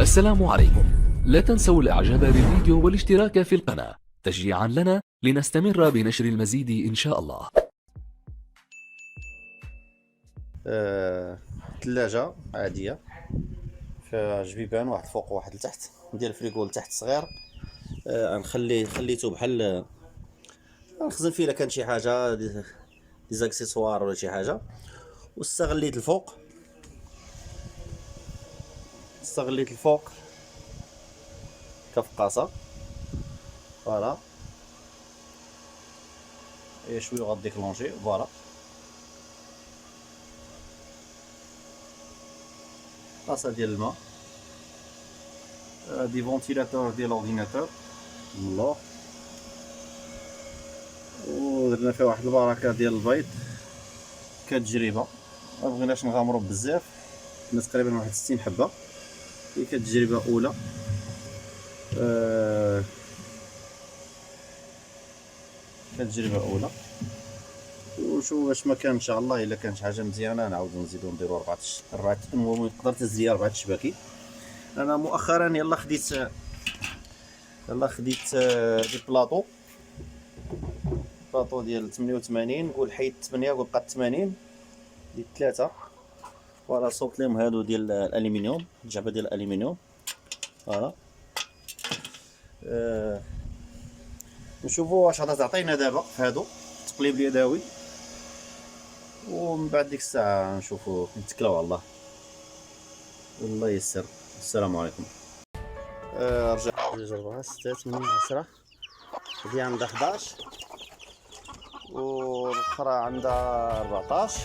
السلام عليكم. لا تنسوا الاعجاب بالفيديو والاشتراك في القناة تشجيعا لنا لنستمر بنشر المزيد ان شاء الله. ثلاجة عادية فيها جبيبان، واحد فوق وواحد لتحت. ندير الفريكو لتحت صغير. خليته بحال نخزن فيه الا كان شي حاجة دي زاكسيسوار ولا شي حاجة. واستغليت الفوق كفقاصة. فوالا شويه غاديكلونجي. فوالا طاسة ديال الماء، دي فونتيلاتور ديال الاورديناتور من اللور، ودرنا فيها واحد البركة ديال البيض كتجربة. ما بغيناش نغامرو بزاف، درنا تقريبا واحد 60 حبة. هي كتجربة أولى. كتجربة أولى، وشوف واش ما كان ان شاء الله. الا كانت حاجه مزيانه نعاودو نزيدو نديرو اربعه. المهم تقدر تزيد 4 شباكي. انا مؤخرا يلا خديت دي بلاطو ديال 88. نقول حيد 8 قول بقات 80 ديال 3. فوالا صوبت لهم هادو ديال الالومنيوم، الجعبه ديال الالومنيوم. فوالا نشوفوا واش غادا تعطينا دابا في هادو تقليب اليدوي، ومن بعد ديك الساعه نشوفوا نتكلاو على الله يسر. السلام عليكم. رجع 2 4 6 8 10. هذه عندها 11 والاخرى عندها 14.